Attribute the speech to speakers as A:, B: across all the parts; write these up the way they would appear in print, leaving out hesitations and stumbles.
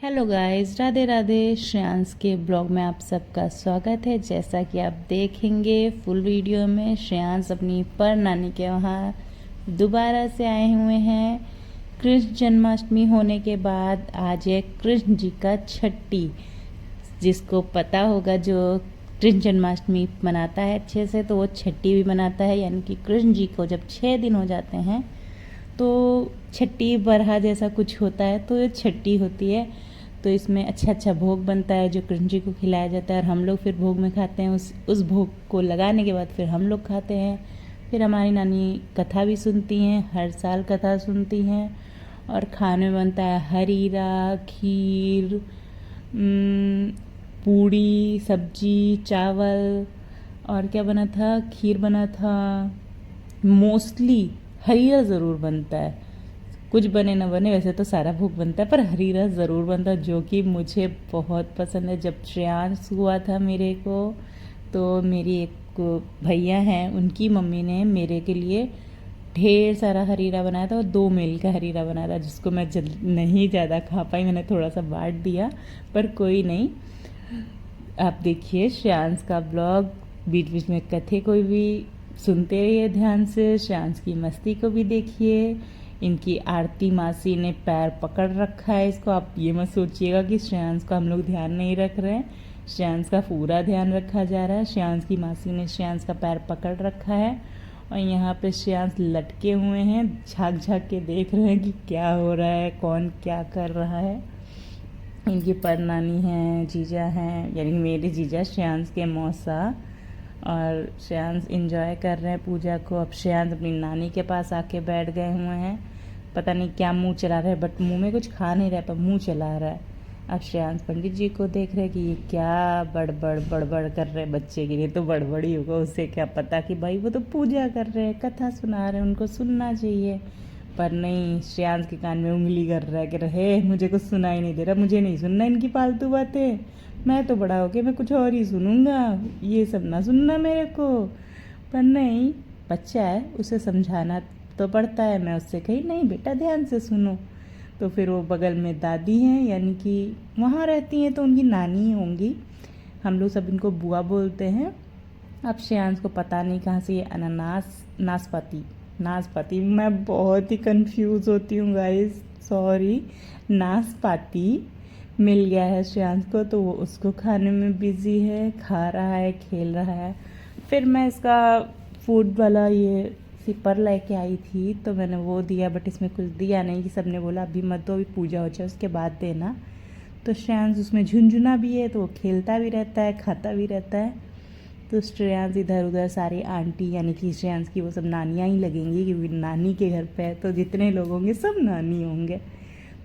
A: Hello guys, Radhe Radhe. Shreyansh के blog में आप सबका स्वागत है। जैसा कि आप देखेंगे फुल वीडियो में, श्रेयांश अपनी पर नानी के वहाँ दोबारा से आए हुए हैं। कृष्ण जन्माष्टमी होने के बाद आज है कृष्ण जी का छठी। जिसको पता होगा, जो कृष्ण जन्माष्टमी मनाता है अच्छे से, तो वो छठी भी मनाता है। यानी कि कृष्ण जी को जब 6 दिन हो जाते हैं तो छठी बरहा जैसा कुछ होता है, तो ये छठी होती है। तो इसमें अच्छा अच्छा भोग बनता है जो कृष्ण जी को खिलाया जाता है, और हम लोग फिर भोग में खाते हैं। उस भोग को लगाने के बाद फिर हम लोग खाते हैं। फिर हमारी नानी कथा भी सुनती हैं, हर साल कथा सुनती हैं। और खाने में बनता है हरीरा, खीर, पूड़ी, सब्जी, चावल। और क्या बना था? खीर बना था। मोस्टली हरीरा ज़रूर बनता है। कुछ बने ना बने, वैसे तो सारा भोग बनता है, पर हरीरा ज़रूर बनता है, जो कि मुझे बहुत पसंद है। जब श्रेयांश हुआ था मेरे को, तो मेरी एक भैया हैं, उनकी मम्मी ने मेरे के लिए ढेर सारा हरीरा बनाया था, और 2 मील का हरीरा बनाया था, जिसको मैं नहीं ज़्यादा खा पाई। मैंने थोड़ा सा बांट दिया, पर कोई नहीं। आप देखिए श्रेयांश का ब्लॉग, बीच बीच में कथे को भी सुनते रहिए ध्यान से। श्रेयांश की मस्ती को भी देखिए। इनकी आरती मासी ने पैर पकड़ रखा है इसको। आप ये मत सोचिएगा कि श्रेयांश का हम लोग ध्यान नहीं रख रहे हैं। श्रेयांश का पूरा ध्यान रखा जा रहा है। श्रेयांश की मासी ने श्रेयांश का पैर पकड़ रखा है, और यहाँ पे श्रेयांश लटके हुए हैं, झाँक झाँक के देख रहे हैं कि क्या हो रहा है, कौन क्या कर रहा है। इनकी परनानी हैं, जीजा हैं, यानी मेरे जीजा श्रेयांश के मौसा। और श्रेयांश इंजॉय कर रहे हैं पूजा को। अब श्रेयांश अपनी नानी के पास आके बैठ गए हुए हैं। पता नहीं क्या मुंह चला रहा है, बट मुंह में कुछ खा नहीं रहा है, पर मुंह चला रहा है। अब श्रेयांश पंडित जी को देख रहे हैं कि ये क्या बड़बड़ बड़बड़ कर रहे हैं। बच्चे के लिए तो बड़बड़ ही होगा, उससे क्या पता कि भाई वो तो पूजा कर रहे हैं, कथा सुना रहे हैं, उनको सुनना चाहिए। पर नहीं, श्रेयांश के कान में उंगली कर रहा है कि रहे मुझे कुछ सुनाई नहीं दे रहा, मुझे नहीं सुनना इनकी फालतू बातें। मैं तो बड़ा होके मैं कुछ और ही सुनूंगा, ये सब ना सुनना मेरे को। पर नहीं, बच्चा है, उसे समझाना तो पड़ता है। मैं उससे कही नहीं बेटा ध्यान से सुनो। तो फिर वो बगल में दादी हैं, यानी कि वहाँ रहती हैं, तो उनकी नानी होंगी। हम लोग सब इनको बुआ बोलते हैं। अब श्रेयांश को पता नहीं कहाँ से ये अनानास, नाशपाती, मैं बहुत ही कंफ्यूज होती हूँ गाइस, सॉरी। नाशपाती मिल गया है श्रेयांश को, तो वो उसको खाने में बिजी है, खा रहा है, खेल रहा है। फिर मैं इसका फूड वाला ये सिपर लेके आई थी, तो मैंने वो दिया, बट इसमें कुछ दिया नहीं कि सबने बोला अभी मत दो, अभी पूजा हो जाए उसके बाद देना। तो श्रेयांश उसमें झुनझुना भी है, तो वो खेलता भी रहता है, खाता भी रहता है। तो श्रेयांश इधर उधर सारी आंटी, यानी कि श्रेयांश की वो सब नानियाँ ही लगेंगी, क्योंकि नानी के घर पे है, तो जितने लोग होंगे सब नानी होंगे।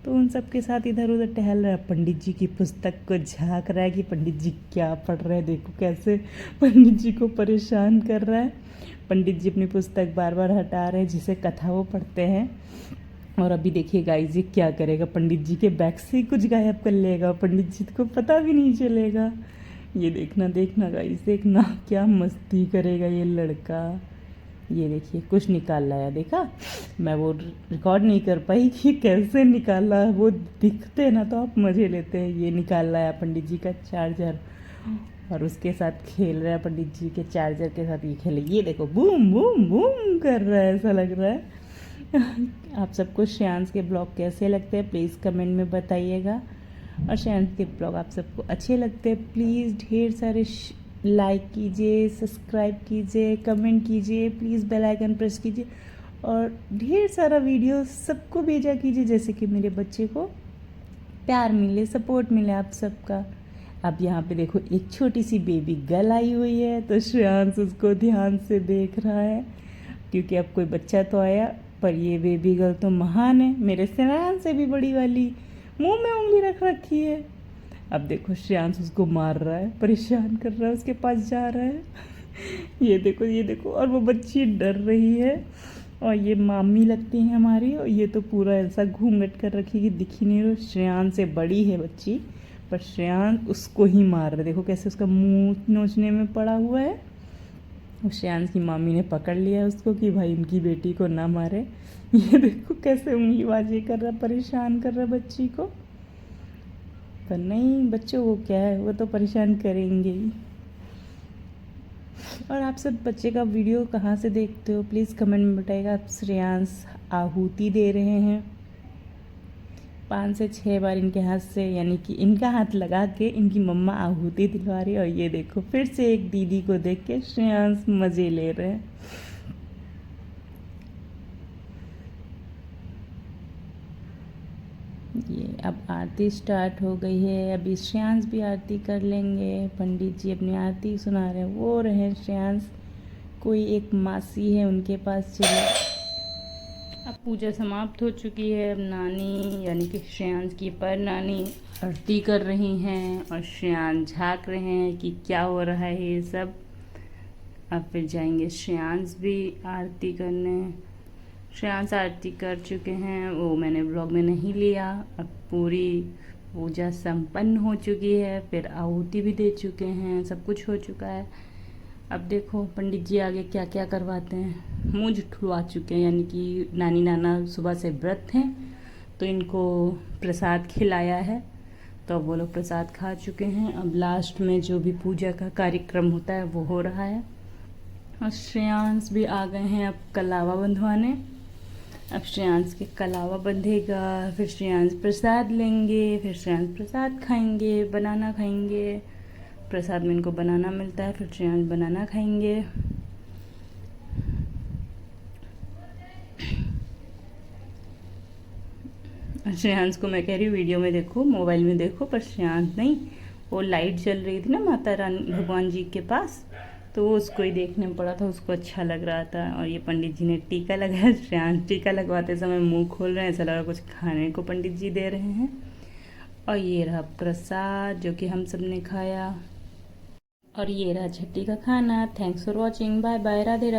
A: तो उन सब के साथ इधर उधर टहल रहा है। पंडित जी की पुस्तक को झांक रहा है कि पंडित जी क्या पढ़ रहे हैं, देखो कैसे पंडित जी को परेशान कर रहा है। पंडित जी अपनी पुस्तक बार बार हटा रहे हैं, जिसे कथा वो पढ़ते हैं। और अभी देखिए गाइस, ये क्या करेगा, पंडित जी के बैग से कुछ गायब कर लेगा, पंडित जी को पता भी नहीं चलेगा। ये देखना गाइस, देखना क्या मस्ती करेगा ये लड़का। ये देखिए कुछ निकाल लाया, देखा? मैं वो रिकॉर्ड नहीं कर पाई कि कैसे निकाला, वो दिखते ना तो आप मज़े लेते हैं। ये निकाल लाया पंडित जी का चार्जर, और उसके साथ खेल रहा है। पंडित जी के चार्जर के साथ ये खेले, ये देखो बूम बूम बूम कर रहा है, ऐसा लग रहा है। आप सबको श्रेयांश के ब्लॉग कैसे लगते हैं प्लीज़ कमेंट में बताइएगा। और श्रेयांश के ब्लॉग आप सबको अच्छे लगते हैं, प्लीज़ ढेर सारे लाइक कीजिए, सब्सक्राइब कीजिए, कमेंट कीजिए, प्लीज़ बेल आइकन प्रेस कीजिए, और ढेर सारा वीडियो सबको भेजा कीजिए, जैसे कि मेरे बच्चे को प्यार मिले, सपोर्ट मिले आप सबका। अब यहाँ पे देखो एक छोटी सी बेबी गर्ल आई हुई है, तो श्रेयांश उसको ध्यान से देख रहा है, क्योंकि अब कोई बच्चा तो आया, पर ये बेबी गर्ल तो महान है, मेरे श्रेयांश से भी बड़ी वाली, मुंह में उंगली रख रखी है। अब देखो श्रेयांश उसको मार रहा है, परेशान कर रहा है, उसके पास जा रहा है। ये देखो, और वो बच्ची डर रही है, और ये मामी लगती हैं हमारी, और ये तो पूरा ऐसा घूंघट कर रखी कि दिख ही नहीं रहा। श्रेयांश से बड़ी है बच्ची, पर श्रेयांश उसको ही मार रहा है। देखो कैसे उसका मुंह नोचने में पड़ा हुआ है। और श्रेयांश की मामी ने पकड़ लिया उसको कि भाई उनकी बेटी को ना मारे। ये देखो कैसे उंगलीबाजी कर रहा है, परेशान कर रहा है बच्ची को। पर नहीं, बच्चों को क्या है, वो तो परेशान करेंगे ही। और आप सब बच्चे का वीडियो कहाँ से देखते हो, प्लीज़ कमेंट में बताइएगा। आप श्रेयांश आहुति दे रहे हैं 5 से 6 बार इनके हाथ से, यानी कि इनका हाथ लगा के इनकी मम्मा आहुति दिलवा रही है। और ये देखो फिर से एक दीदी को देख के श्रेयांश मज़े ले रहे हैं। ये अब आरती स्टार्ट हो गई है। अभी श्रेयांश भी आरती कर लेंगे। पंडित जी अपनी आरती सुना रहे हैं, वो रहे श्रेयांश। कोई एक मासी है, उनके पास चले। अब पूजा समाप्त हो चुकी है। अब नानी यानी कि श्रेयांश की पर नानी आरती कर रही हैं और श्रेयांश झाँक रहे हैं कि क्या हो रहा है ये सब। अब फिर जाएंगे श्रेयांश भी आरती करने। श्रेयांश आरती कर चुके हैं, वो मैंने ब्लॉग में नहीं लिया। अब पूरी पूजा संपन्न हो चुकी है, फिर आहुति भी दे चुके हैं, सब कुछ हो चुका है। अब देखो पंडित जी आगे क्या क्या करवाते हैं। मुँह जुठलवा चुके हैं, यानी कि नानी नाना सुबह से व्रत हैं तो इनको प्रसाद खिलाया है, तो अब वो लोग प्रसाद खा चुके हैं। अब लास्ट में जो भी पूजा का कार्यक्रम होता है वो हो रहा है। और श्रेयांश भी आ गए हैं अब कलावा बंधवाने। अब श्रेयांश के कलावा बंधेगा, फिर श्रेयांश प्रसाद लेंगे, फिर श्रेयांश प्रसाद खाएंगे, बनाना खाएंगे। प्रसाद में इनको बनाना मिलता है, फिर श्रेयांश बनाना खाएंगे। श्रेयांश को मैं कह रही हूँ वीडियो में देखो, मोबाइल में देखो, पर श्रेयांश नहीं। वो लाइट जल रही थी ना माता रानी भगवान जी के पास, तो वो उसको ही देखने में पड़ा था, उसको अच्छा लग रहा था। और ये पंडित जी ने टीका लगाया। श्रेयांश टीका लगवाते समय मुंह खोल रहे हैं, ऐसा लगा कुछ खाने को पंडित जी दे रहे हैं। और ये रहा प्रसाद जो कि हम सब ने खाया। और ये रहा छठी का खाना। Thanks for watching, bye bye, Radhe Radhe.